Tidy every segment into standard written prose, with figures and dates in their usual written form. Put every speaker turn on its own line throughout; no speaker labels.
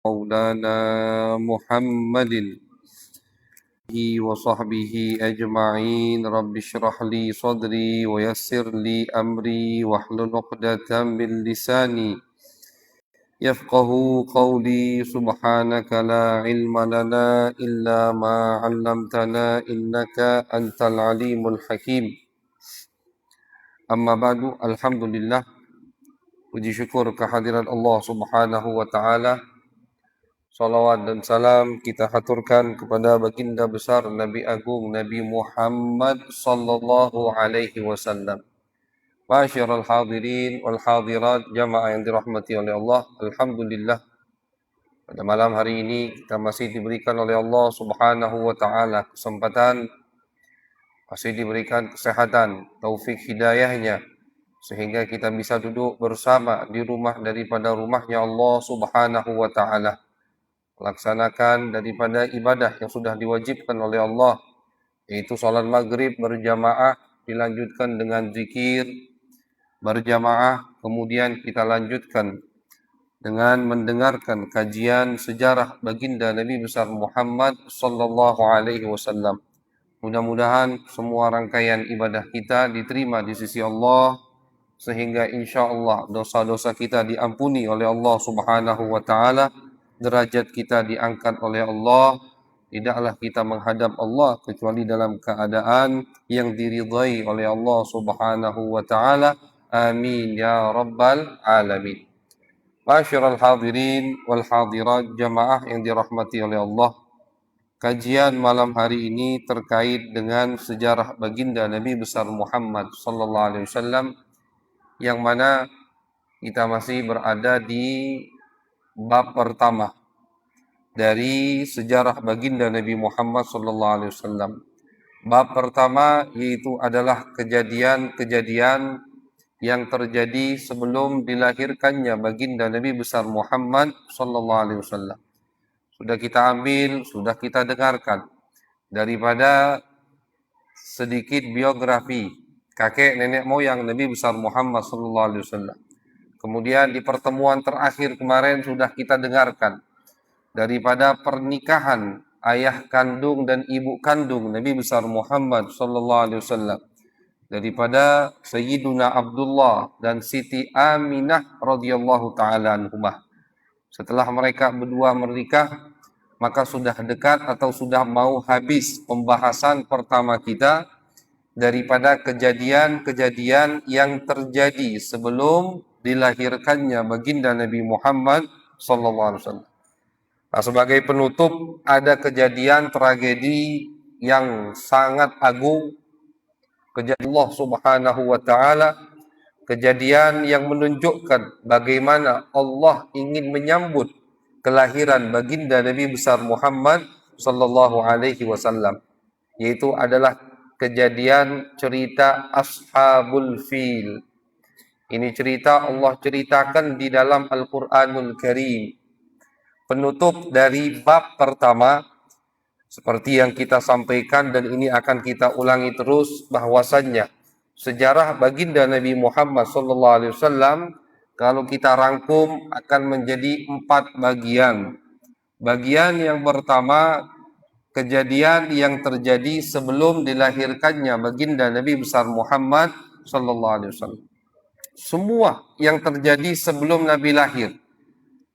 مولانا محمد وصحبه أجمعين. رب اشرح لي صدري ويسر لي أمري واحلل عقدة من لساني يفقه قولي. سبحانك لا علم لنا إلا ما علمتنا إنك أنت العليم الحكيم. Amma ba'du, alhamdulillah, puji syukur kehadirat Allah Subhanahu wa taala. Salawat dan salam kita haturkan kepada baginda besar Nabi Agung Nabi Muhammad sallallahu alaihi wasallam. Ma'asyiral hadirin wal hadirat, jamaah yang dirahmati oleh Allah, alhamdulillah, pada malam hari ini kita masih diberikan oleh Allah Subhanahu wa taala kesempatan, masih diberikan kesehatan, taufik hidayahnya, sehingga kita bisa duduk bersama di rumah daripada rumahnya Allah Subhanahu wa ta'ala, melaksanakan daripada ibadah yang sudah diwajibkan oleh Allah, yaitu salat maghrib berjamaah, dilanjutkan dengan zikir berjamaah, kemudian kita lanjutkan dengan mendengarkan kajian sejarah baginda Nabi besar Muhammad sallallahu alaihi wasallam. Mudah-mudahan semua rangkaian ibadah kita diterima di sisi Allah, sehingga insya Allah dosa-dosa kita diampuni oleh Allah Subhanahu wa ta'ala, derajat kita diangkat oleh Allah, tidaklah kita menghadap Allah kecuali dalam keadaan yang diridhai oleh Allah Subhanahu wa ta'ala. Amin ya rabbal alamin. Ma'asyiral hadirin wal hadirat, jamaah yang dirahmati oleh Allah, kajian malam hari ini terkait dengan sejarah baginda Nabi besar Muhammad sallallahu alaihi wasallam, yang mana kita masih berada di bab pertama dari sejarah baginda Nabi Muhammad sallallahu alaihi wasallam. Bab pertama yaitu adalah kejadian-kejadian yang terjadi sebelum dilahirkannya baginda Nabi besar Muhammad sallallahu alaihi wasallam. Sudah kita ambil, sudah kita dengarkan daripada sedikit biografi kakek nenek moyang Nabi besar Muhammad sallallahu alaihi wasallam. Kemudian di pertemuan terakhir kemarin sudah kita dengarkan daripada pernikahan ayah kandung dan ibu kandung Nabi besar Muhammad sallallahu alaihi wasallam, daripada Sayyiduna Abdullah dan Siti Aminah radhiyallahu taala anhumah. Setelah mereka berdua menikah, maka sudah dekat atau sudah mau habis pembahasan pertama kita daripada kejadian-kejadian yang terjadi sebelum dilahirkannya baginda Nabi Muhammad sallallahu alaihi wasallam. Nah, sebagai penutup ada kejadian tragedi yang sangat agung, kejadian Allah Subhanahu wa taala, kejadian yang menunjukkan bagaimana Allah ingin menyambut kelahiran baginda Nabi besar Muhammad sallallahu alaihi wasallam, yaitu adalah kejadian cerita Ashabul Fil. Ini cerita Allah ceritakan di dalam Al-Quranul Karim. Penutup dari bab pertama, seperti yang kita sampaikan dan ini akan kita ulangi terus, bahwasannya sejarah baginda Nabi Muhammad sallallahu alaihi wasallam kalau kita rangkum akan menjadi 4 bagian. Bagian yang pertama, kejadian yang terjadi sebelum dilahirkannya baginda Nabi besar Muhammad sallallahu alaihi wasallam. Semua yang terjadi sebelum Nabi lahir,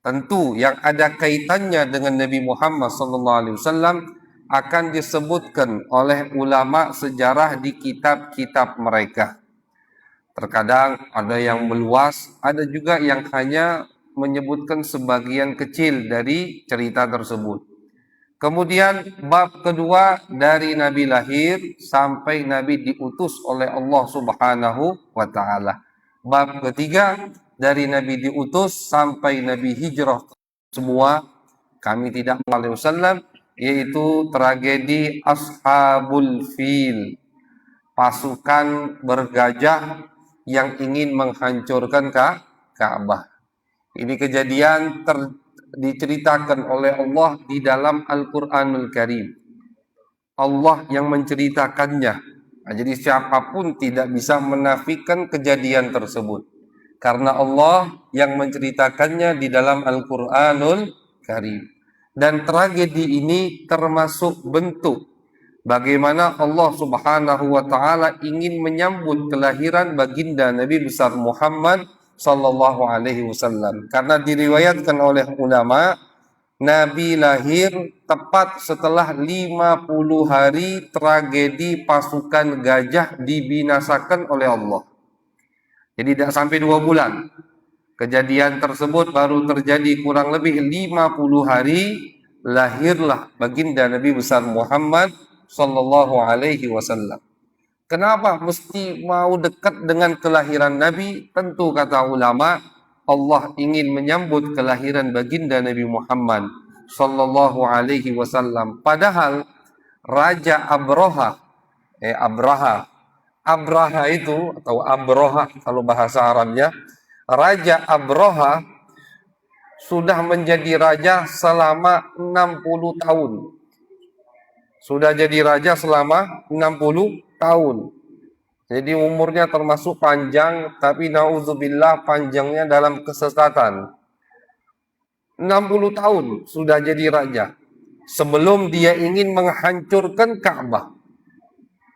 tentu yang ada kaitannya dengan Nabi Muhammad sallallahu alaihi wasallam, akan disebutkan oleh ulama sejarah di kitab-kitab mereka. Terkadang ada yang meluas, ada juga yang hanya menyebutkan sebagian kecil dari cerita tersebut. Kemudian bab kedua, dari Nabi lahir sampai Nabi diutus oleh Allah Subhanahu wa ta'ala. Bab ketiga, dari Nabi diutus sampai Nabi hijrah semua kami tidak alaihi wasallam, yaitu tragedi Ashabul Fil, pasukan bergajah yang ingin menghancurkan Ka'bah. Ini kejadian diceritakan oleh Allah di dalam Al-Quranul Karim. Allah yang menceritakannya. Nah, jadi siapapun tidak bisa menafikan kejadian tersebut, karena Allah yang menceritakannya di dalam Al-Quranul karim. Dan tragedi ini termasuk bentuk bagaimana Allah Subhanahu wa taala ingin menyambut kelahiran baginda Nabi besar Muhammad sallallahu alaihi wasallam. Karena diriwayatkan oleh ulama, Nabi lahir tepat setelah 50 hari tragedi pasukan gajah dibinasakan oleh Allah. Jadi tidak sampai 2 bulan. Kejadian tersebut baru terjadi kurang lebih 50 hari, lahirlah baginda Nabi besar Muhammad sallallahu alaihi wasallam. Kenapa mesti mau dekat dengan kelahiran Nabi? Tentu kata ulama, Allah ingin menyambut kelahiran baginda Nabi Muhammad sallallahu alaihi wasallam. Padahal Raja Abraha itu atau Abroha kalau bahasa Arabnya, Raja Abroha sudah menjadi raja selama 60 tahun. Sudah jadi raja selama 60 tahun. Jadi umurnya termasuk panjang, tapi na'udzubillah panjangnya dalam kesesatan. 60 tahun sudah jadi raja. Sebelum dia ingin menghancurkan Ka'bah.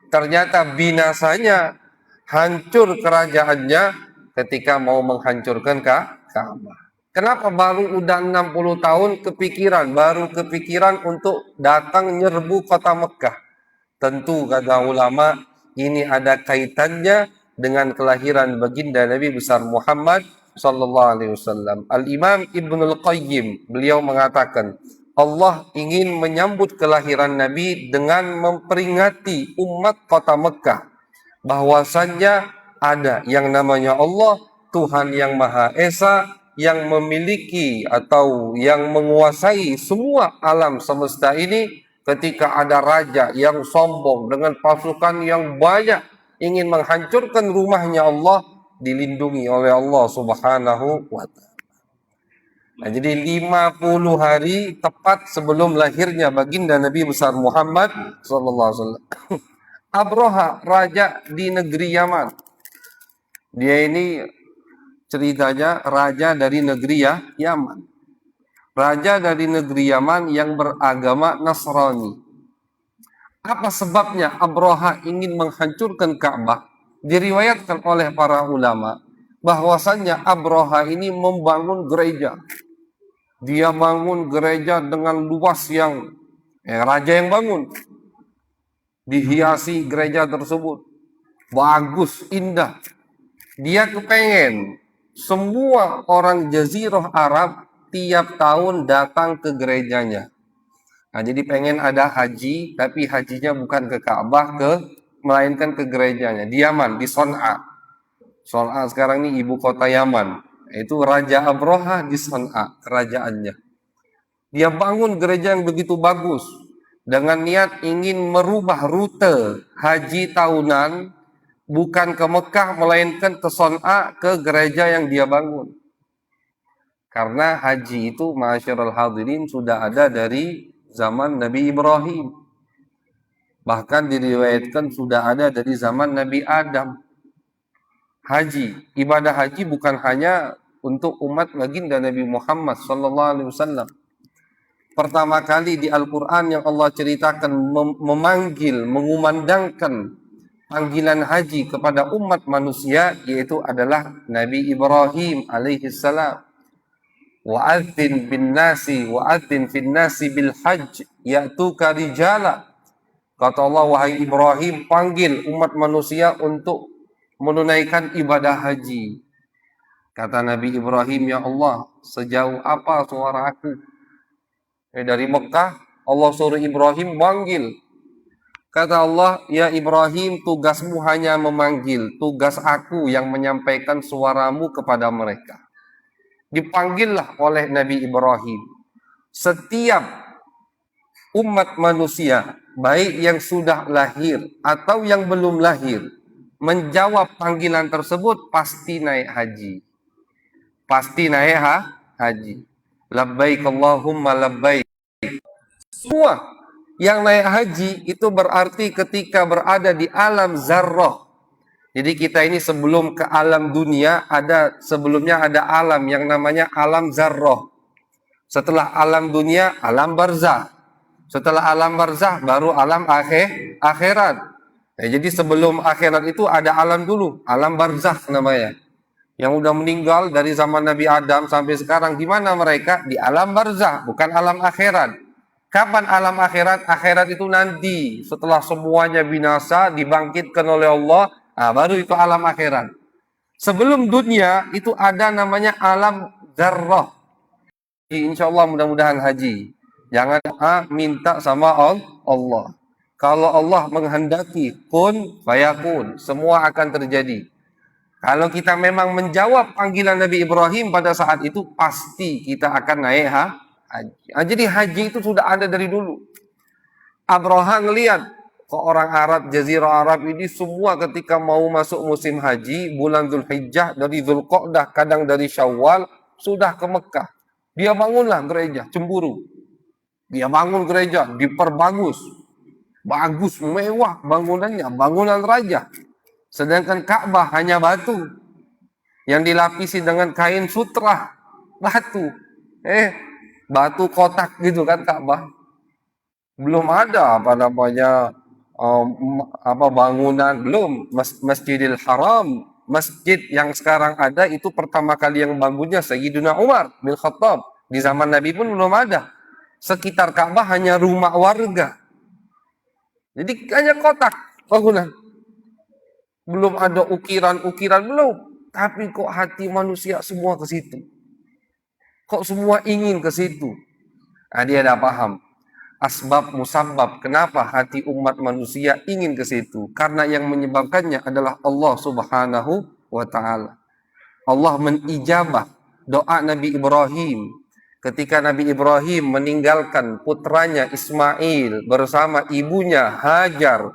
Ternyata binasanya hancur kerajaannya ketika mau menghancurkan Ka'bah. Kenapa baru udah 60 tahun baru kepikiran untuk datang nyerbu kota Mekah? Tentu kata ulama, ini ada kaitannya dengan kelahiran baginda Nabi besar Muhammad sallallahu alaihi wasallam. Al-Imam Ibnul Qayyim beliau mengatakan, Allah ingin menyambut kelahiran Nabi dengan memperingati umat kota Mekah bahwasannya ada yang namanya Allah, Tuhan yang Maha Esa, yang memiliki atau yang menguasai semua alam semesta ini. Ketika ada raja yang sombong dengan pasukan yang banyak ingin menghancurkan rumahnya Allah, dilindungi oleh Allah Subhanahu wa ta'ala. Nah, jadi 50 hari tepat sebelum lahirnya baginda Nabi besar Muhammad sallallahu alaihi wasallam. Abroha, raja di negeri Yaman. Dia ini ceritanya raja dari negeri Yaman. Raja dari negeri Yaman yang beragama Nasrani. Apa sebabnya Abroha ingin menghancurkan Ka'bah? Diriwayatkan oleh para ulama bahwasannya Abroha ini membangun gereja. Dia bangun gereja dengan luas yang raja yang bangun. Dihiasi gereja tersebut. Bagus, indah. Dia kepengen semua orang Jazirah Arab tiap tahun datang ke gerejanya. Nah, jadi pengen ada haji, tapi hajinya bukan ke Ka'bah, melainkan ke gerejanya. Di Yaman, di Son'a. Son'a sekarang ini ibu kota Yaman. Itu Raja Abroha di Son'a, kerajaannya. Dia bangun gereja yang begitu bagus. Dengan niat ingin merubah rute haji tahunan, bukan ke Mekah, melainkan ke Son'a, ke gereja yang dia bangun. Karena haji itu, ma'asyiral hadirin, sudah ada dari zaman Nabi Ibrahim. Bahkan diriwayatkan sudah ada dari zaman Nabi Adam. Haji, ibadah haji bukan hanya untuk umat baginda Nabi Muhammad sallallahu alaihi wasallam. Pertama kali di Al-Quran yang Allah ceritakan memanggil, mengumandangkan panggilan haji kepada umat manusia, yaitu adalah Nabi Ibrahim alaihi salam. Wa'adzin bin nasi wa'adzin fin nasi bil hajj ya'tuka rijala. Kata Allah, wahai Ibrahim, panggil umat manusia untuk menunaikan ibadah haji. Kata Nabi Ibrahim, ya Allah, sejauh apa suara aku? Dari Mekah, Allah suruh Ibrahim manggil. Kata Allah, ya Ibrahim, tugasmu hanya memanggil. Tugas aku yang menyampaikan suaramu kepada mereka. Dipanggillah oleh Nabi Ibrahim. Setiap umat manusia, baik yang sudah lahir atau yang belum lahir, menjawab panggilan tersebut pasti naik haji. Pasti naik haji. Labbaik Allahumma labbaik. Semua yang naik haji itu berarti ketika berada di alam zarrah. Jadi kita ini sebelum ke alam dunia, sebelumnya ada alam yang namanya alam zarrah. Setelah alam dunia, alam barzah. Setelah alam barzah, baru alam akhirat. Jadi sebelum akhirat itu ada alam dulu, alam barzah namanya. Yang udah meninggal dari zaman Nabi Adam sampai sekarang, di mana mereka? Di alam barzah, bukan alam akhirat. Kapan alam akhirat? Akhirat itu nanti setelah semuanya binasa, dibangkitkan oleh Allah, baru itu alam akhirat. Sebelum dunia itu ada namanya alam zarrah. Insya Allah mudah-mudahan haji. Jangan minta sama Allah. Kalau Allah menghendaki kun fayakun, semua akan terjadi. Kalau kita memang menjawab panggilan Nabi Ibrahim pada saat itu, pasti kita akan naik haji. Jadi haji itu sudah ada dari dulu. Abraha ngelihat kok orang Arab, Jazirah Arab ini semua ketika mau masuk musim haji, bulan Zulhijjah, dari Zulqa'dah, kadang dari Syawal, sudah ke Mekah. Dia bangunlah gereja, cemburu. Dia bangun gereja, diperbagus. Bagus, mewah bangunannya, bangunan raja. Sedangkan Ka'bah hanya batu yang dilapisi dengan kain sutra, batu. Batu kotak gitu kan Ka'bah. Belum ada apa namanya bangunan, belum. Masjidil Haram, masjid yang sekarang ada itu pertama kali yang bangunnya Sayyidina Umar bin Khattab. Di zaman Nabi pun belum ada. Sekitar Ka'bah hanya rumah warga. Jadi hanya kotak bangunan. Belum ada ukiran-ukiran, belum. Tapi kok hati manusia semua ke situ. Kok semua ingin ke situ. Dia dah paham. Asbab musabab, kenapa hati umat manusia ingin ke situ? Karena yang menyebabkannya adalah Allah Subhanahu wa Ta'ala. Allah menijabah doa Nabi Ibrahim. Ketika Nabi Ibrahim meninggalkan putranya Ismail bersama ibunya Hajar,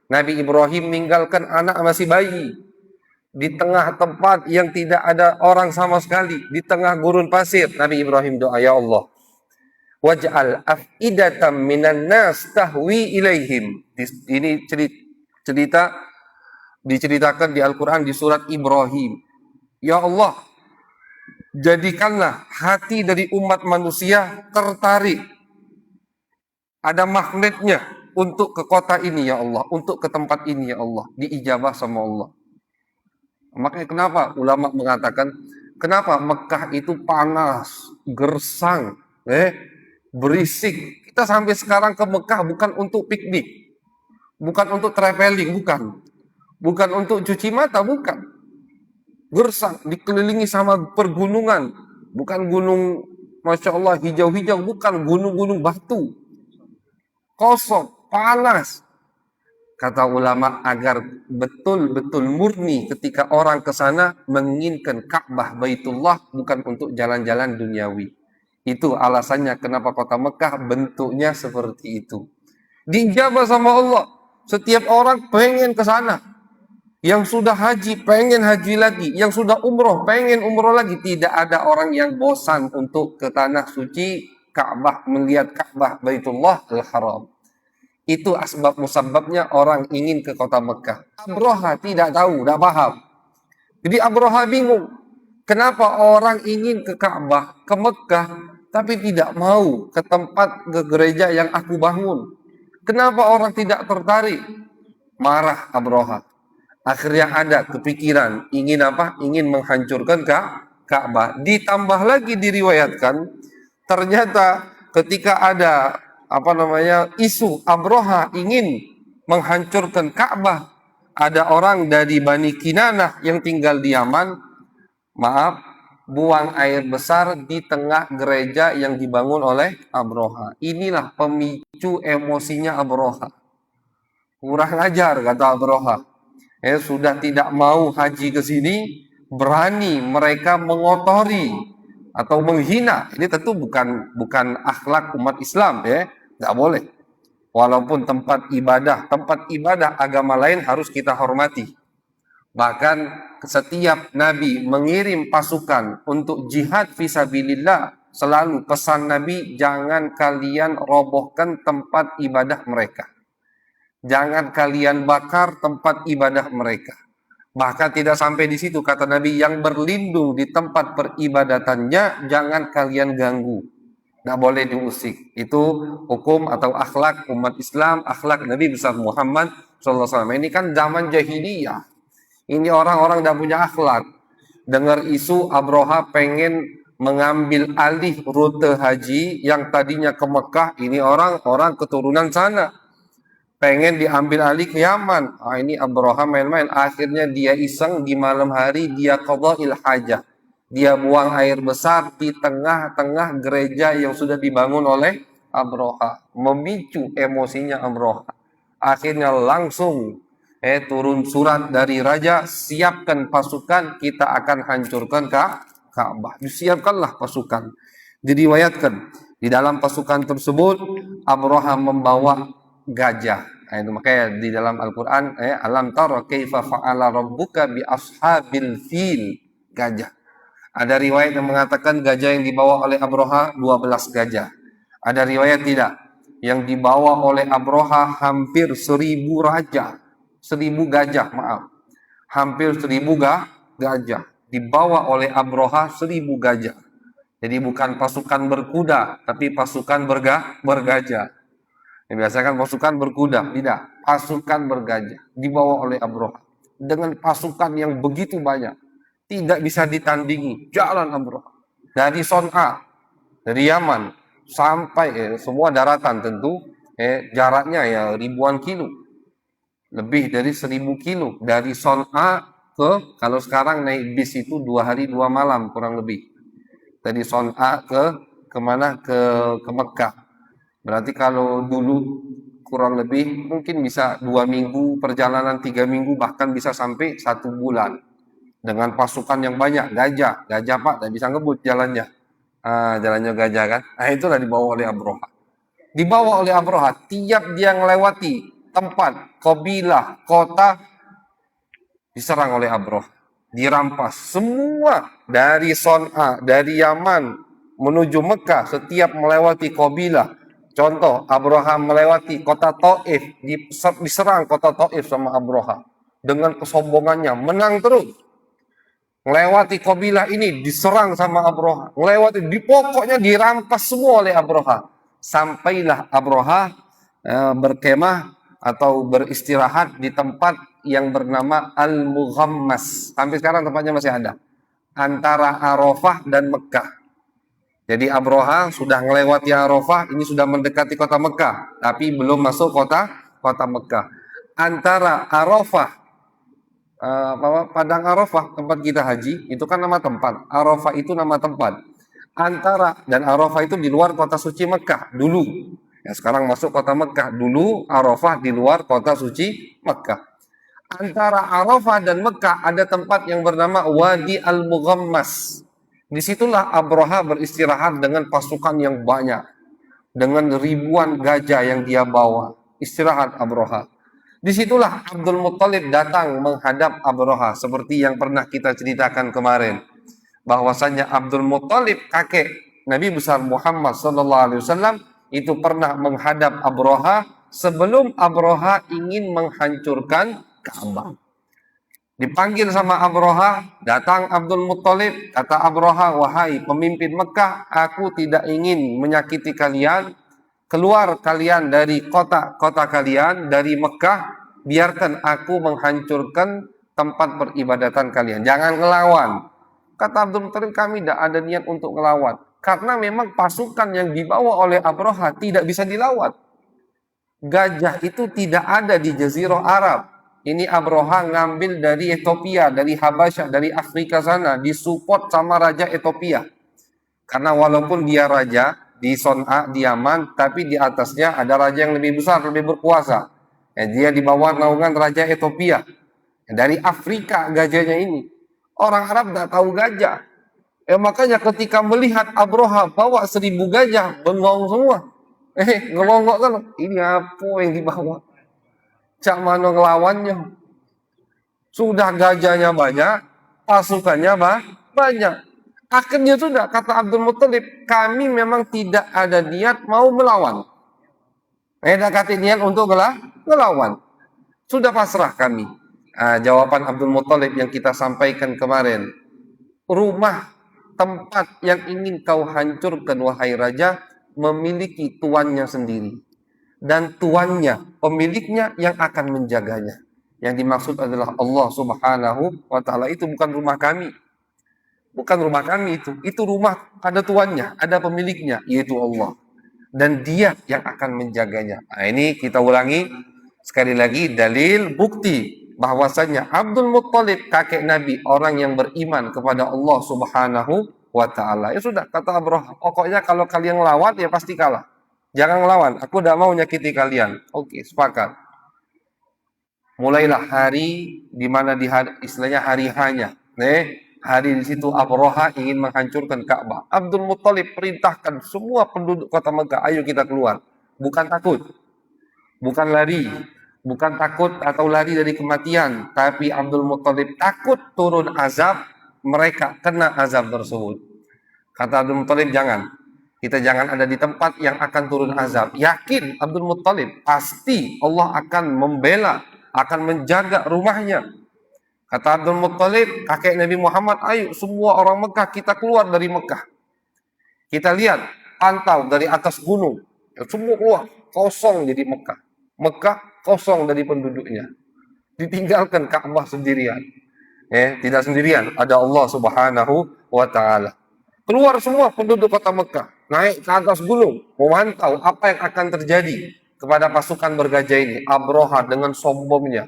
Nabi Ibrahim meninggalkan anak masih bayi di tengah tempat yang tidak ada orang sama sekali, di tengah gurun pasir. Nabi Ibrahim doa, ya Allah, waj'al af'idatam minan nas tahwi ilaihim. Ini cerita diceritakan di Al-Quran di surat Ibrahim. Ya Allah, jadikanlah hati dari umat manusia tertarik, ada magnetnya untuk ke kota ini ya Allah, untuk ke tempat ini ya Allah, diijabah sama Allah. Makanya kenapa ulama mengatakan, kenapa Mekah itu panas, gersang, berisik. Kita sampai sekarang ke Mekah bukan untuk piknik, bukan untuk traveling, bukan untuk cuci mata, bukan. Gersang, dikelilingi sama pergunungan, bukan gunung Masya Allah hijau-hijau, bukan gunung-gunung batu, kosong, panas. Kata ulama, agar betul-betul murni ketika orang ke sana menginginkan Ka'bah Baitullah, bukan untuk jalan-jalan duniawi. Itu alasannya kenapa kota Mekah bentuknya seperti itu. Dijabah sama Allah. Setiap orang pengen ke sana. Yang sudah haji pengen haji lagi, yang sudah umroh pengen umroh lagi. Tidak ada orang yang bosan untuk ke tanah suci Ka'bah, melihat Ka'bah Baitullah Al-Haram. Itu asbab musababnya orang ingin ke kota Mekah. Abraha tidak tahu, tidak paham. Jadi Abraha bingung. Kenapa orang ingin ke Ka'bah, ke Mekah, tapi tidak mau ke tempat, ke gereja yang aku bangun? Kenapa orang tidak tertarik? Marah Abraha. Akhirnya ada kepikiran, ingin apa? Ingin menghancurkan Ka'bah. Ditambah lagi diriwayatkan, ternyata ketika ada isu Abraha ingin menghancurkan Ka'bah, ada orang dari Bani Kinanah yang tinggal di Yaman, buang air besar di tengah gereja yang dibangun oleh Abraha. Inilah pemicu emosinya Abraha. Kurang ajar kata Abraha. Sudah tidak mau haji ke sini, berani mereka mengotori atau menghina. Ini tentu bukan akhlak umat Islam, nggak boleh. Walaupun tempat ibadah agama lain harus kita hormati. Bahkan setiap Nabi mengirim pasukan untuk jihad fisabilillah, selalu pesan Nabi, jangan kalian robohkan tempat ibadah mereka. Jangan kalian bakar tempat ibadah mereka. Bahkan tidak sampai di situ, kata Nabi, yang berlindung di tempat peribadatannya jangan kalian ganggu. nggak boleh diusik. Itu hukum atau akhlak umat Islam, akhlak Nabi besar Muhammad SAW. Ini kan zaman jahiliyah. Ini orang-orang tidak punya akhlak. Dengar isu Abroha pengen mengambil alih rute haji yang tadinya ke Mekah. Ini orang-orang keturunan sana. Pengen diambil alih ke Yaman. Ini Abroha main-main. Akhirnya dia iseng di malam hari dia qadha'il hajah. Dia buang air besar di tengah-tengah gereja yang sudah dibangun oleh Abroha. Memicu emosinya Abroha. Akhirnya langsung turun surat dari raja, siapkan pasukan, kita akan hancurkan Ka'bah. Disiapkanlah pasukan. Diriwayatkan di dalam pasukan tersebut Abroha membawa gajah. Itu makanya di dalam Al-Quran alam tara kaifa fa'ala rabbuka bi ashabil fil, gajah. Ada riwayat yang mengatakan gajah yang dibawa oleh Abroha 12 gajah. Ada riwayat tidak, yang dibawa oleh Abroha hampir 1000 raja, 1000 gajah, maaf. Hampir 1000 gajah. Dibawa oleh Abroha 1000 gajah. Jadi bukan pasukan berkuda, tapi pasukan bergajah. Yang biasa kan pasukan berkuda, tidak. Pasukan bergajah. Dibawa oleh Abroha. Dengan pasukan yang begitu banyak. Tidak bisa ditandingi. Jalan Abroha. Dari Son'a, dari Yaman, sampai semua daratan tentu. Jaraknya ya ribuan kilo. Lebih dari 1000 kilo. Dari Son'a ke, kalau sekarang naik bis itu 2 hari 2 malam kurang lebih. Dari Son'a ke mana? Ke Mekah. Berarti kalau dulu kurang lebih mungkin bisa 2 minggu perjalanan, 3 minggu, bahkan bisa sampai 1 bulan. Dengan pasukan yang banyak, gajah Pak, tak bisa ngebut jalannya. Jalannya gajah kan. Itulah dibawa oleh Abroha. Dibawa oleh Abroha, tiap dia melewati tempat, kabilah, kota, diserang oleh Abroha. Dirampas semua dari Son'a, dari Yaman menuju Mekah, setiap melewati kabilah. Contoh, Abroha melewati kota Taif, diserang kota Taif sama Abroha. Dengan kesombongannya, menang terus. Melewati kabilah ini diserang sama Abroha. Pokoknya dirampas semua oleh Abroha. Sampailah Abroha berkemah atau beristirahat di tempat yang bernama Al-Mughammas. Sampai sekarang tempatnya masih ada. Antara Arafah dan Mekah. Jadi Abroha sudah melewati Arafah, ini sudah mendekati kota Mekah. Tapi belum masuk kota Mekah. Antara Arafah, Padang Arafah, tempat kita haji, itu kan nama tempat. Arafah itu nama tempat. Dan Arafah itu di luar kota suci Mekah dulu. Ya, sekarang masuk kota Mekah. Dulu Arafah di luar kota suci Mekah. Antara Arafah dan Mekah ada tempat yang bernama Wadi Al-Mughammas. Disitulah Abroha beristirahat dengan pasukan yang banyak. Dengan ribuan gajah yang dia bawa. Istirahat Abroha. Disitulah Abdul Muttalib datang menghadap Abroha, seperti yang pernah kita ceritakan kemarin, bahwasanya Abdul Muttalib kakek Nabi besar Muhammad SAW itu pernah menghadap Abroha sebelum Abroha ingin menghancurkan Ka'bah. Dipanggil sama Abroha, datang Abdul Muttalib, kata Abroha, wahai pemimpin Mekah, aku tidak ingin menyakiti kalian. Keluar kalian dari kota kalian, dari Mekah, biarkan aku menghancurkan tempat peribadatan kalian. Jangan ngelawan. Kata Abdul Muttalib, kami tidak ada niat untuk ngelawan. Karena memang pasukan yang dibawa oleh Abroha tidak bisa dilawan. Gajah itu tidak ada di Jazirah Arab. Ini Abroha ngambil dari Ethiopia, dari Habasyah, dari Afrika sana, disupport sama Raja Ethiopia. Karena walaupun dia raja di Son'a, di Yaman, tapi di atasnya ada raja yang lebih besar, lebih berkuasa. Dia di bawah naungan Raja Ethiopia. Dari Afrika gajahnya ini. Orang Arab nggak tahu gajah. Makanya ketika melihat Abroha bawa 1000 gajah, bengong semua. Ngelonggok kan, ini apa yang dibawa? Cak mana ngelawannya? Sudah gajahnya banyak, pasukannya banyak. Akhirnya sudah, kata Abdul Muttalib, kami memang tidak ada niat mau melawan. Ada kata niat untuk melawan. Sudah pasrah kami. Jawaban Abdul Muttalib yang kita sampaikan kemarin. Rumah, tempat yang ingin kau hancurkan, wahai raja, memiliki tuannya sendiri. Dan tuannya, pemiliknya yang akan menjaganya. Yang dimaksud adalah Allah Subhanahu wa Ta'ala. Itu bukan rumah kami. Bukan rumah kami itu rumah ada tuannya, ada pemiliknya, yaitu Allah. Dan dia yang akan menjaganya. Nah, ini kita ulangi sekali lagi, dalil bukti bahwasanya Abdul Muttalib kakek Nabi, orang yang beriman kepada Allah Subhanahu wa Ta'ala. Ya sudah, kata Abraham, pokoknya kalau kalian lawan ya pasti kalah. Jangan melawan, aku tidak mau nyakiti kalian. Oke, sepakat. Mulailah hari di mana istilahnya hari hanya. Hari di situ Abraha ingin menghancurkan Ka'bah. Abdul Muttalib perintahkan semua penduduk kota Mekah, ayo kita keluar. Bukan takut, bukan lari, bukan takut atau lari dari kematian, tapi Abdul Muttalib takut turun azab, mereka kena azab tersebut. Kata Abdul Muttalib, kita jangan ada di tempat yang akan turun azab. Yakin Abdul Muttalib, pasti Allah akan membela, akan menjaga rumahnya. Kata Abdul Muttalib, kakek Nabi Muhammad, ayo semua orang Mekah kita keluar dari Mekah. Kita lihat, pantau dari atas gunung. Semua keluar, kosong jadi Mekah. Mekah kosong dari penduduknya. Ditinggalkan Ka'bah sendirian. Tidak sendirian, ada Allah Subhanahu wa Ta'ala. Keluar semua penduduk kota Mekah, naik ke atas gunung, memantau apa yang akan terjadi kepada pasukan bergajah ini. Abraha dengan sombongnya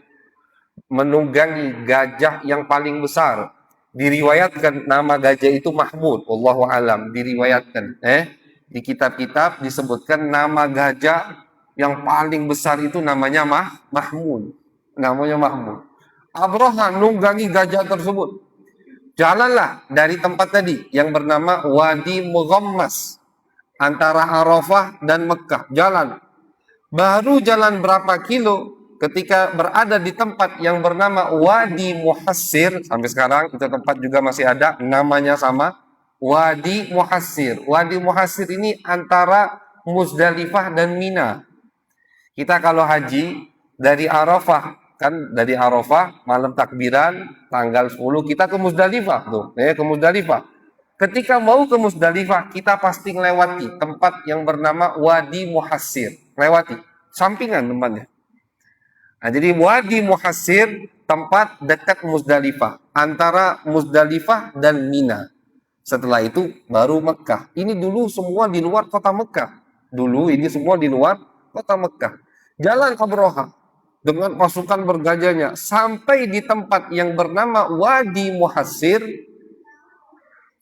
menunggangi gajah yang paling besar. Diriwayatkan nama gajah itu Mahmud. Wallahu alam. Diriwayatkan. Di kitab-kitab disebutkan nama gajah yang paling besar itu namanya Mahmud. Namanya Mahmud. Abraha nunggangi gajah tersebut. Jalanlah dari tempat tadi yang bernama Wadi Mughammas antara Arafah dan Mekah. Jalan. Baru jalan berapa kilo ketika berada di tempat yang bernama Wadi Muhassir. Sampai sekarang itu tempat juga masih ada, namanya sama, Wadi Muhassir. Wadi Muhassir ini antara Muzdalifah dan Mina. Kita kalau haji dari Arafah, kan dari Arafah malam takbiran tanggal 10 kita ke Muzdalifah tuh, ke Muzdalifah. Ketika mau ke Muzdalifah, kita pasti melewati tempat yang bernama Wadi Muhassir. Lewati, sampingan tempatnya. Nah, jadi Wadi Muhassir tempat dekat Muzdalifah, antara Muzdalifah dan Mina. Setelah itu baru Mekah. Ini dulu semua di luar kota Mekah. Dulu ini semua di luar kota Mekah. Jalan Abraha dengan pasukan bergajahnya sampai di tempat yang bernama Wadi Muhassir.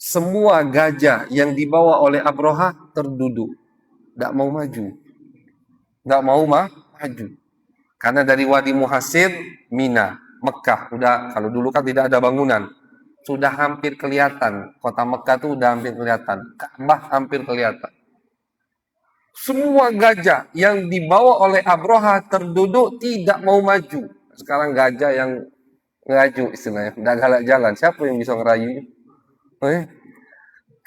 Semua gajah yang dibawa oleh Abraha terduduk, tidak mau maju, tidak mau maju. Karena dari Wadi Muhassir, Mina, Mekah, udah kalau dulu kan tidak ada bangunan, sudah hampir kelihatan. Kota Mekah tuh udah hampir kelihatan, Ka'bah hampir kelihatan. Semua gajah yang dibawa oleh Abraha terduduk, tidak mau maju. Sekarang gajah yang ngaju istilahnya, udah galak jalan. Siapa yang bisa ngerayu?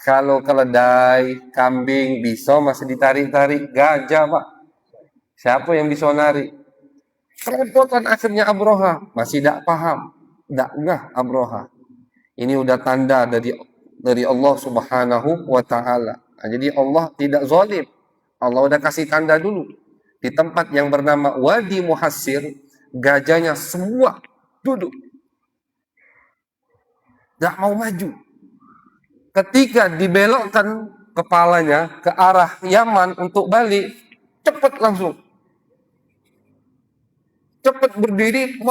Kalau keledai, kambing, bisa masih ditarik-tarik. Gajah, Pak, siapa yang bisa narik? Kerepotan akhirnya Abraha, masih tidak paham, tidak ngah Abraha. Ini udah tanda dari Allah Subhanahu wa Ta'ala. Nah, jadi Allah tidak zalim. Allah udah kasih tanda dulu. Di tempat yang bernama Wadi Muhassir, gajahnya semua duduk, tidak mau maju. Ketika dibelokkan kepalanya ke arah Yaman untuk balik, cepat langsung. Cepat berdiri,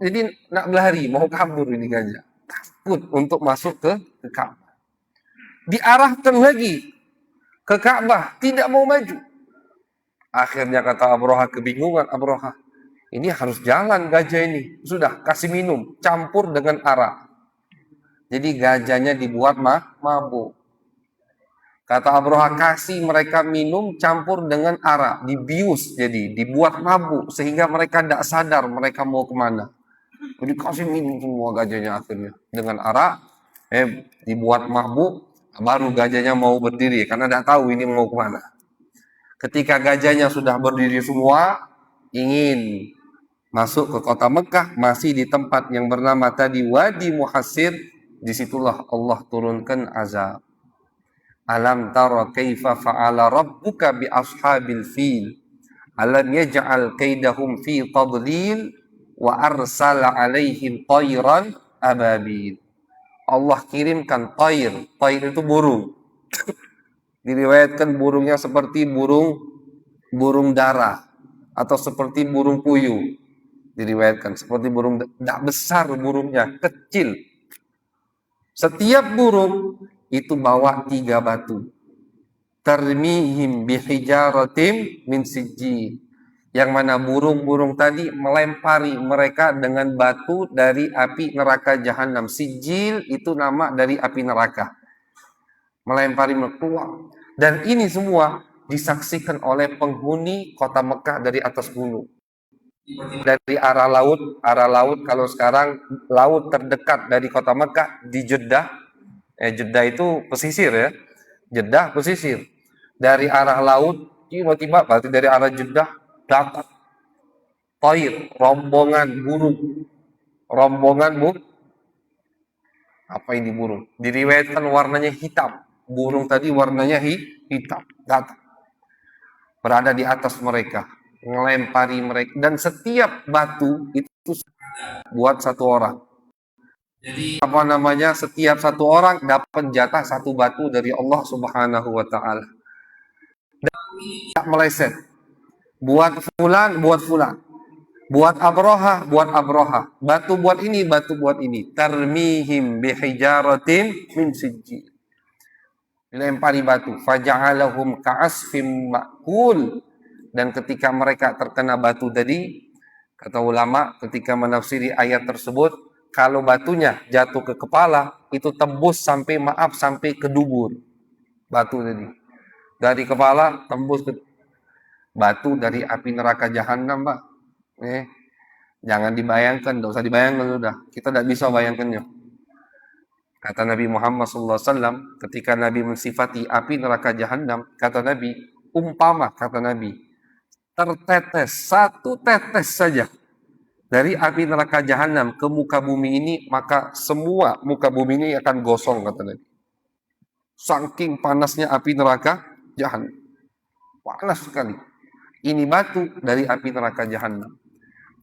jadi nak berlari, mau kabur ini gajah. Takut untuk masuk ke Ka'bah. Diarahkan lagi ke Ka'bah, tidak mau maju. Akhirnya kata Abraha, kebingungan Abraha. Ini harus jalan gajah ini. Sudah, kasih minum, campur dengan arak. Jadi gajahnya dibuat mabuk. Kata Abraha, kasih mereka minum campur dengan arak, dibius, jadi dibuat mabuk sehingga mereka tidak sadar mereka mau kemana. Jadi kasih minum semua gajahnya akhirnya dengan arak, dibuat mabuk, baru gajahnya mau berdiri karena tidak tahu ini mau kemana. Ketika gajahnya sudah berdiri semua, ingin masuk ke kota Mekah, masih di tempat yang bernama tadi Wadi Muhassir, disitulah Allah turunkan azab. Alam tara kaifa fa'ala rabbuka bi ashabil fil. Alam yaj'al kaidahum fi tadlil wa arsala alaihim tayran ababil. Allah kirimkan tayr. Tayr itu burung. Diriwayatkan burungnya seperti burung dara atau seperti burung puyuh. Diriwayatkan seperti burung, tidak besar burungnya, kecil. Setiap burung itu bawa 3 batu. Tarmihim bihijaratim min sijil. Yang mana burung-burung tadi melempari mereka dengan batu dari api neraka jahanam. Sijil itu nama dari api neraka. Melempari mereka. Dan ini semua disaksikan oleh penghuni kota Mekah dari atas gunung. Dari arah laut kalau sekarang laut terdekat dari kota Mekah di Jeddah. Jeddah itu pesisir ya. Jeddah pesisir. Dari arah laut tiba-tiba berarti dari arah Jeddah datang tayr, rombongan burung. Apa ini burung? Diriwayatkan warnanya hitam. Burung tadi warnanya hitam. Datang. Berada di atas mereka, melempari mereka, dan setiap batu itu buat 1 orang. Jadi setiap 1 orang dapat jatah 1 batu dari Allah Subhanahu wa taala. Dan tidak meleset. Buat fulan, buat fulan. Buat Abroha, buat Abroha. Batu buat ini, batu buat ini. Tarmihim bihijaratin min sijil. Dilempari batu. Faja'alahum ka'asfim ma'kul. Dan ketika mereka terkena batu tadi, kata ulama ketika menafsiri ayat tersebut, kalau batunya jatuh ke kepala, itu tembus sampai ke dubur. Batu tadi. Dari kepala tembus ke batu dari api neraka jahanam, Pak. Jangan dibayangkan, tidak usah dibayangkan sudah. Kita tidak bisa bayangkannya. Kata Nabi Muhammad SAW, ketika Nabi mensifati api neraka jahanam, kata Nabi, umpama, kata Nabi, tertetes 1 tetes saja dari api neraka jahanam ke muka bumi ini, maka semua muka bumi ini akan gosong, kata Nabi. Saking panasnya api neraka jahanam. Panas sekali. Ini batu dari api neraka jahanam.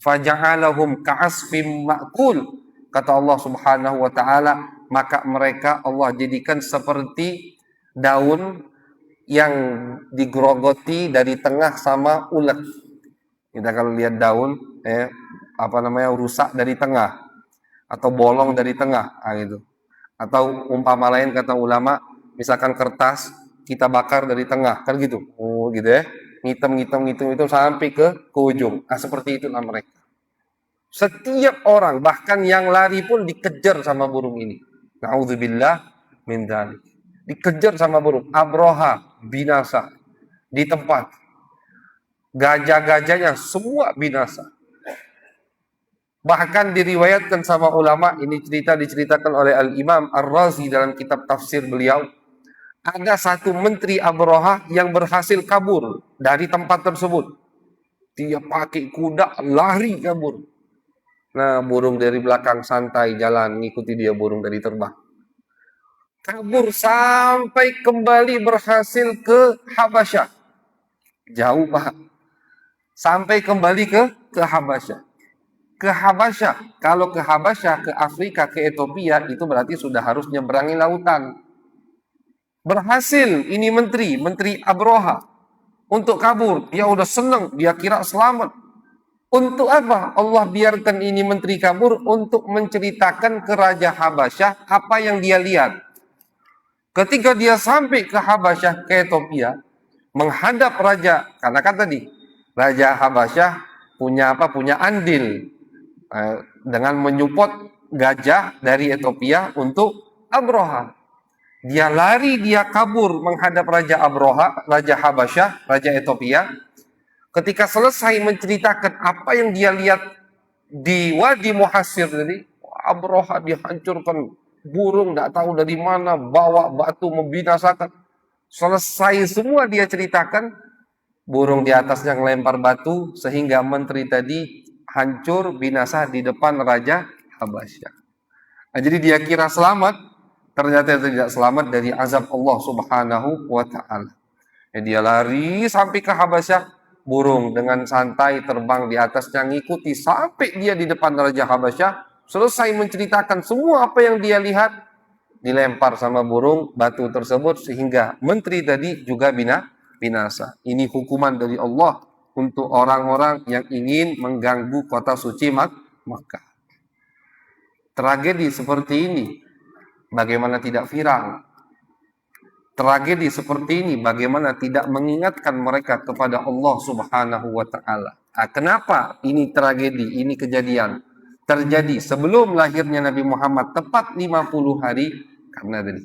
Faja'alahum ka'asfim ma'kul. Kata Allah Subhanahu wa taala, maka mereka Allah jadikan seperti daun yang digerogoti dari tengah sama ulet. Kita kalau lihat daun rusak dari tengah atau bolong dari tengah, gitu. Atau umpama lain kata ulama, misalkan kertas kita bakar dari tengah, kan gitu. Gitu ya. Ngitem sampai ke ujung. Seperti itulah mereka. Setiap orang, bahkan yang lari pun dikejar sama burung ini. Na'udzubillah min dzalik. Dikejar sama burung. Abroha binasa di tempat. Gajah-gajahnya semua binasa. Bahkan diriwayatkan sama ulama, ini diceritakan oleh Al-Imam Ar-Razi dalam kitab tafsir beliau. Ada 1 menteri Abroha yang berhasil kabur dari tempat tersebut. Dia pakai kuda lari kabur. Nah, burung dari belakang santai jalan ngikuti dia, burung dari terbang. Kabur sampai kembali berhasil ke Habasyah. Jauh, Pak. Sampai kembali ke Habasyah. Ke Habasyah. Kalau ke Habasyah, ke Afrika, ke Ethiopia, itu berarti sudah harus nyeberangi lautan. Berhasil ini menteri Abroha untuk kabur. Dia udah senang, dia kira selamat. Untuk apa? Allah biarkan ini menteri kabur untuk menceritakan ke Raja Habasyah apa yang dia lihat. Ketika dia sampai ke Habasyah, ke Ethiopia, menghadap raja, karena kan tadi Raja Habasyah punya andil dengan menyupport gajah dari Ethiopia untuk Abroha. Dia lari, dia kabur menghadap Raja Abroha, Raja Habasyah, Raja Ethiopia. Ketika selesai menceritakan apa yang dia lihat di Wadi Muhassir tadi, Abroha dihancurkan, burung tidak tahu dari mana, bawa batu membinasakan. Selesai semua dia ceritakan, burung di atasnya ngelempar batu, sehingga menteri tadi hancur, binasa di depan Raja Habasyah. Nah, jadi dia kira selamat, ternyata tidak selamat dari azab Allah Subhanahu wa taala. Dia lari sampai ke Habasyah, burung dengan santai terbang di atasnya, ngikuti sampai dia di depan Raja Habasyah, selesai menceritakan semua apa yang dia lihat, dilempar sama burung batu tersebut sehingga menteri tadi juga binasa. Ini hukuman dari Allah untuk orang-orang yang ingin mengganggu kota suci Makkah. Tragedi seperti ini bagaimana tidak viral? Tragedi seperti ini bagaimana tidak mengingatkan mereka kepada Allah Subhanahu wa taala. Kenapa ini tragedi, ini kejadian terjadi sebelum lahirnya Nabi Muhammad tepat 50 hari? Karena tadi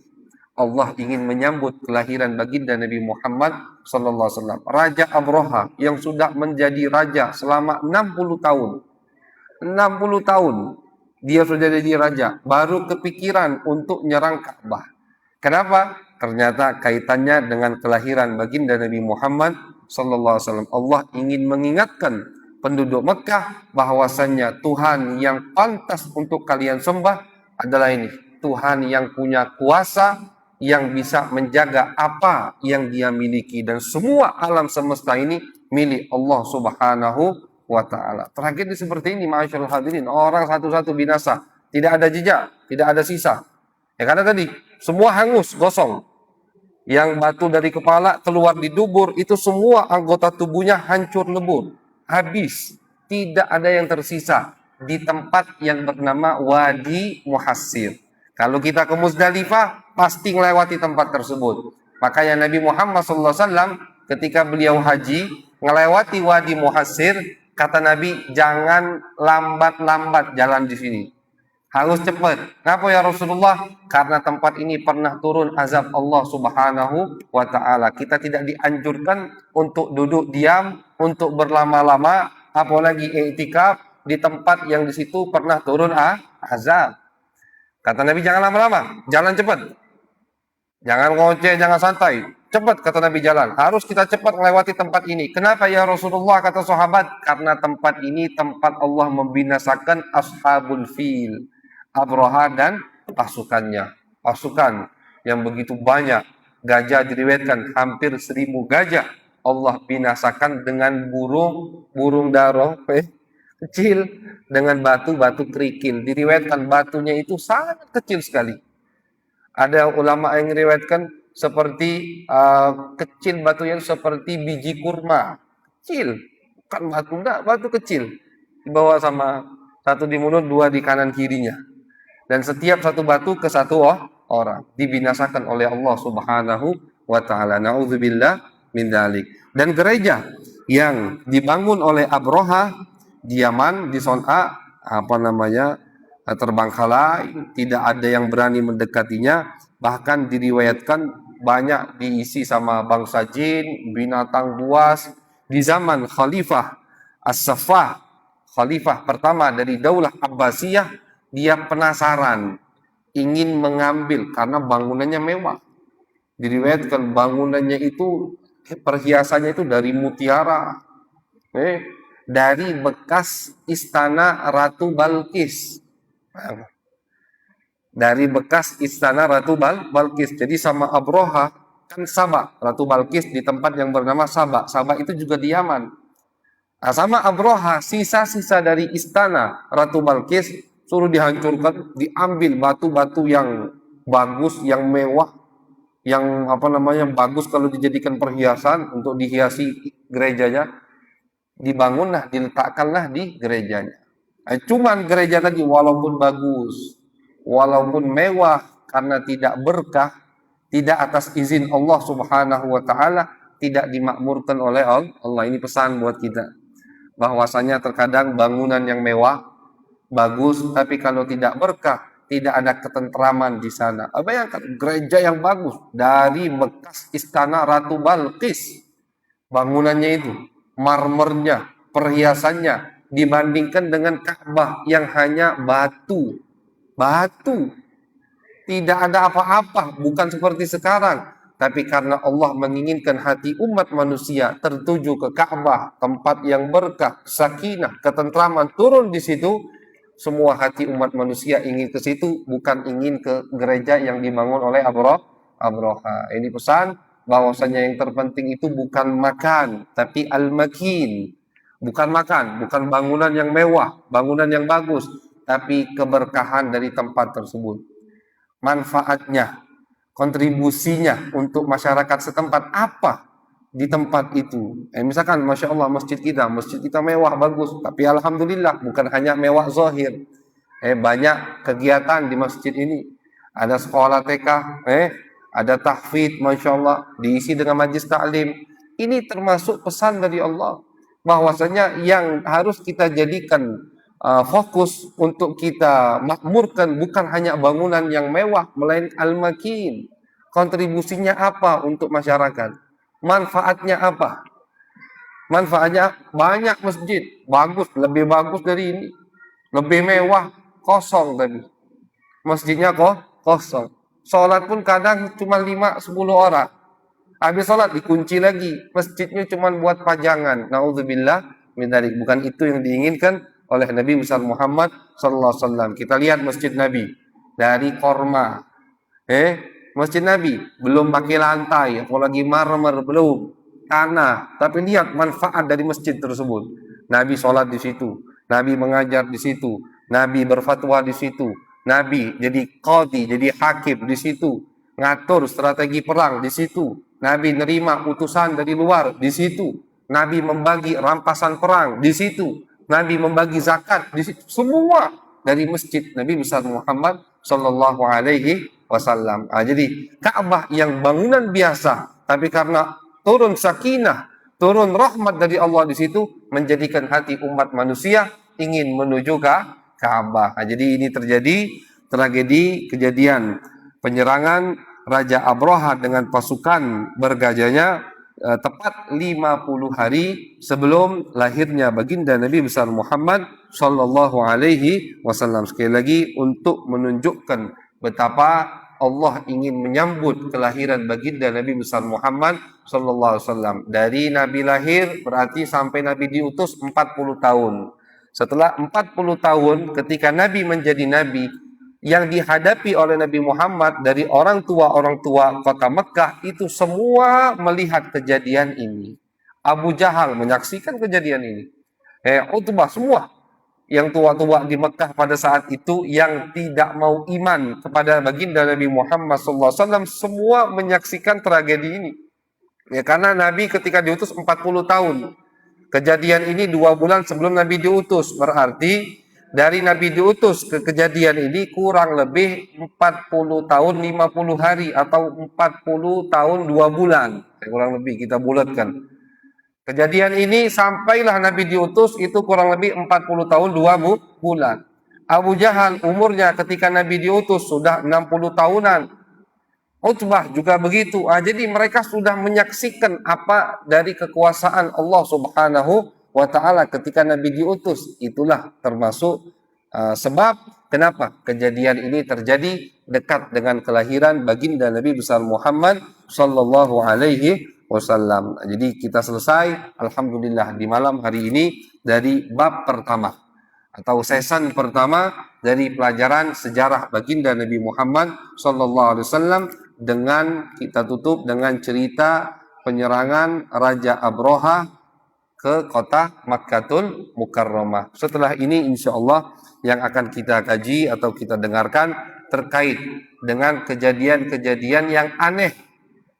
Allah ingin menyambut kelahiran baginda Nabi Muhammad sallallahu alaihi wasallam. Raja Abraha yang sudah menjadi raja selama 60 tahun. 60 tahun dia sudah jadi raja, baru kepikiran untuk nyerang Ka'bah. Kenapa? Ternyata kaitannya dengan kelahiran baginda Nabi Muhammad sallallahu alaihi wasallam. Allah ingin mengingatkan penduduk Mekah bahwasannya Tuhan yang pantas untuk kalian sembah adalah ini, Tuhan yang punya kuasa, yang bisa menjaga apa yang dia miliki, dan semua alam semesta ini milik Allah Subhanahu wa taala. Tragedi seperti ini, ma'asyiral hadirin, orang satu-satu binasa, tidak ada jejak, tidak ada sisa. Ya karena tadi semua hangus, gosong. Yang batu dari kepala keluar di dubur, itu semua anggota tubuhnya hancur lebur, habis, tidak ada yang tersisa di tempat yang bernama Wadi Muhassir. Kalau kita ke Muzdalifah, pasti melewati tempat tersebut. Makanya Nabi Muhammad SAW ketika beliau haji, melewati Wadi Muhassir, kata Nabi, jangan lambat-lambat jalan di sini. Harus cepat. Kenapa ya Rasulullah? Karena tempat ini pernah turun azab Allah Subhanahu wa taala. Kita tidak dianjurkan untuk duduk diam, untuk berlama-lama, apalagi i'tikaf di tempat yang di situ pernah turun azab. Kata Nabi, jangan lama-lama, jalan cepat. Jangan ngoceh, jangan santai. Cepat, kata Nabi, jalan. Harus kita cepat melewati tempat ini. Kenapa ya Rasulullah, kata sahabat? Karena tempat ini tempat Allah membinasakan ashabul fil, Abraha dan pasukannya. Pasukan yang begitu banyak. Gajah diriwayatkan hampir 1000 gajah. Allah binasakan dengan burung daro kecil, dengan batu-batu kerikil. Diriwayatkan batunya itu sangat kecil sekali. Ada ulama yang meriwayatkan seperti kecil batunya seperti biji kurma. Kecil, bukan batu, enggak, batu kecil. Dibawa sama satu di mulut, dua di kanan kirinya. Dan setiap satu batu ke satu orang. Dibinasakan oleh Allah Subhanahu wa taala. Nauzubillah min dzalik. Dan gereja yang dibangun oleh Abraha di Yaman, di Son'a, terbengkalai, tidak ada yang berani mendekatinya, bahkan diriwayatkan banyak diisi sama bangsa jin, binatang buas. Di zaman Khalifah As-Saffah, Khalifah pertama dari Daulah Abbasiyah, dia penasaran, ingin mengambil karena bangunannya mewah. Diriwayatkan bangunannya itu, perhiasannya itu dari mutiara, dari bekas istana Ratu Balkis. Dari bekas istana Ratu Balkis. Jadi sama Abraha, kan Sabah, Ratu Balkis di tempat yang bernama Sabah. Sabah itu juga di Yaman. Nah, sama Abraha, sisa-sisa dari istana Ratu Balkis suruh dihancurkan, diambil batu-batu yang bagus, yang mewah, yang bagus kalau dijadikan perhiasan untuk dihiasi gerejanya, dibangunlah, diletakkanlah di gerejanya. Cuman gereja tadi walaupun bagus, walaupun mewah, karena tidak berkah, tidak atas izin Allah Subhanahu wa taala, tidak dimakmurkan oleh Allah. Ini pesan buat kita, bahwasanya terkadang bangunan yang mewah, bagus, tapi kalau tidak berkah, tidak ada ketentraman di sana. Bayangkan gereja yang bagus dari bekas istana Ratu Balkis, bangunannya itu, marmernya, perhiasannya, dibandingkan dengan Ka'bah yang hanya batu. Tidak ada apa-apa, bukan seperti sekarang. Tapi karena Allah menginginkan hati umat manusia tertuju ke Ka'bah, tempat yang berkah, sakinah, ketentraman turun di situ, Semua hati umat manusia ingin ke situ, bukan ingin ke gereja yang dibangun oleh Abroha. Ini pesan bahwasanya yang terpenting itu bukan makan, tapi al-makin. Bukan makan, bukan bangunan yang mewah, bangunan yang bagus, tapi keberkahan dari tempat tersebut. Manfaatnya, kontribusinya untuk masyarakat setempat apa di tempat itu. Misalkan Masya Allah masjid kita mewah, bagus, tapi Alhamdulillah bukan hanya mewah zahir. Banyak kegiatan di masjid ini. Ada sekolah TK, ada tahfidz, Masya Allah, diisi dengan majlis taklim. Ini termasuk pesan dari Allah, bahwasanya yang harus kita jadikan fokus untuk kita makmurkan bukan hanya bangunan yang mewah, melainkan al-makin. Kontribusinya apa untuk masyarakat? Manfaatnya apa? Manfaatnya banyak masjid, bagus, lebih bagus dari ini. Lebih mewah, kosong tadi. Masjidnya kosong. Sholat pun kadang cuma 5-10 orang. Habis sholat dikunci lagi. Masjidnya cuma buat pajangan. Na'udzubillah min dzalik. Bukan itu yang diinginkan oleh Nabi besar Muhammad sallallahu alaihi wasallam. Kita lihat masjid Nabi dari korma. Masjid Nabi belum pakai lantai, apalagi marmer, belum tanah. Tapi lihat manfaat dari masjid tersebut. Nabi sholat di situ, Nabi mengajar di situ, Nabi berfatwa di situ, Nabi jadi qadhi, jadi hakim di situ, ngatur strategi perang di situ, Nabi nerima utusan dari luar di situ, Nabi membagi rampasan perang di situ, Nabi membagi zakat di situ, semua dari masjid Nabi besar Muhammad sallallahu alaihi wasallam. Jadi Ka'bah yang bangunan biasa, tapi karena turun sakinah, turun rahmat dari Allah di situ, menjadikan hati umat manusia ingin menuju ke Ka'bah. Jadi ini terjadi tragedi kejadian penyerangan Raja Abroha dengan pasukan bergajahnya tepat 50 hari sebelum lahirnya baginda Nabi besar Muhammad sallallahu alaihi wasallam. Sekali lagi untuk menunjukkan betapa Allah ingin menyambut kelahiran baginda Nabi besar Muhammad sallallahu alaihi wasallam. Dari Nabi lahir berarti sampai Nabi diutus 40 tahun. Setelah 40 tahun ketika Nabi menjadi Nabi, yang dihadapi oleh Nabi Muhammad dari orang tua kota Mekah itu semua melihat kejadian ini. Abu Jahal menyaksikan kejadian ini. Utbah, semua yang tua-tua di Mekah pada saat itu yang tidak mau iman kepada baginda Nabi Muhammad SAW semua menyaksikan tragedi ini. Karena Nabi ketika diutus 40 tahun. Kejadian ini 2 bulan sebelum Nabi diutus. Berarti dari Nabi diutus ke kejadian ini kurang lebih 40 tahun 50 hari atau 40 tahun 2 bulan. Kurang lebih kita bulatkan. Kejadian ini sampailah Nabi diutus itu kurang lebih 40 tahun 2 bulan. Abu Jahal umurnya ketika Nabi diutus sudah 60 tahunan. Utbah juga begitu. Jadi mereka sudah menyaksikan apa dari kekuasaan Allah Subhanahu wa ta'ala ketika Nabi diutus. Itulah termasuk sebab kenapa kejadian ini terjadi dekat dengan kelahiran baginda Nabi besar Muhammad sallallahu alaihi wasallam. Jadi kita selesai alhamdulillah di malam hari ini dari bab pertama atau season pertama dari pelajaran sejarah baginda Nabi Muhammad sallallahu alaihi wasallam, dengan kita tutup dengan cerita penyerangan Raja Abroha ke kota Makkatul Mukarramah. Setelah ini insya Allah yang akan kita kaji atau kita dengarkan terkait dengan kejadian-kejadian yang aneh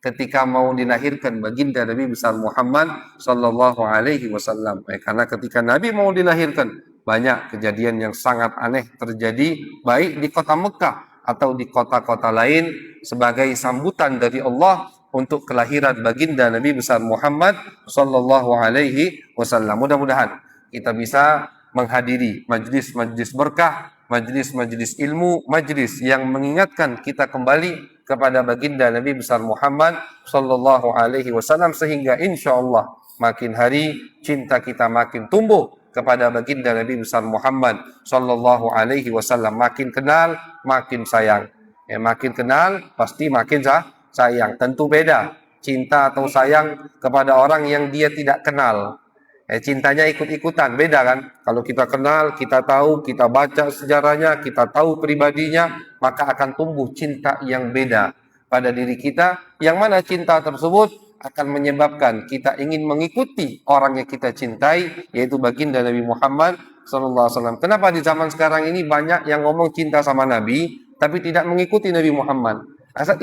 ketika mau dilahirkan baginda Nabi besar Muhammad sallallahu alaihi wasallam. Karena ketika Nabi mau dilahirkan banyak kejadian yang sangat aneh terjadi baik di kota Mekah atau di kota-kota lain sebagai sambutan dari Allah untuk kelahiran baginda Nabi besar Muhammad sallallahu alaihi wasallam. Mudah-mudahan kita bisa menghadiri majlis-majlis berkah, majlis-majlis ilmu, majlis yang mengingatkan kita kembali kepada baginda Nabi besar Muhammad sallallahu alaihi wasallam, sehingga insyaallah makin hari cinta kita makin tumbuh kepada baginda Nabi besar Muhammad sallallahu alaihi wasallam, makin kenal makin sayang. Makin kenal pasti makin sayang. Tentu beda cinta atau sayang kepada orang yang dia tidak kenal. Cintanya ikut-ikutan, beda kan? Kalau kita kenal, kita tahu, kita baca sejarahnya, kita tahu pribadinya, maka akan tumbuh cinta yang beda pada diri kita, yang mana cinta tersebut akan menyebabkan kita ingin mengikuti orang yang kita cintai, yaitu baginda Nabi Muhammad SAW. Kenapa di zaman sekarang ini banyak yang ngomong cinta sama Nabi, tapi tidak mengikuti Nabi Muhammad?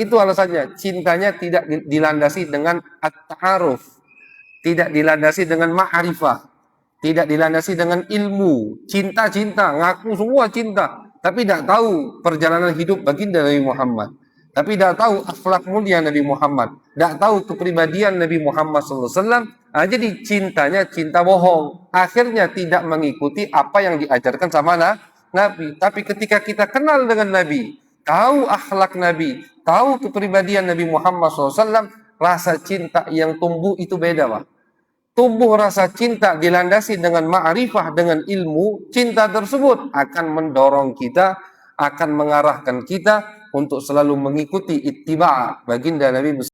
Itu alasannya, cintanya tidak dilandasi dengan at-ta'aruf, tidak dilandasi dengan ma'rifah, tidak dilandasi dengan ilmu. Cinta-cinta, ngaku semua cinta, tapi tidak tahu perjalanan hidup baginda Nabi Muhammad, tapi tidak tahu akhlak mulia Nabi Muhammad, tidak tahu kepribadian Nabi Muhammad SAW. Jadi cintanya cinta bohong, akhirnya tidak mengikuti apa yang diajarkan sama Nabi. Tapi ketika kita kenal dengan Nabi, tahu akhlak Nabi, tahu kepribadian Nabi Muhammad SAW, rasa cinta yang tumbuh itu beda, Pak. Tumbuh rasa cinta dilandasi dengan ma'rifah, dengan ilmu. Cinta tersebut akan mendorong kita, akan mengarahkan kita untuk selalu mengikuti ittiba' baginda Nabi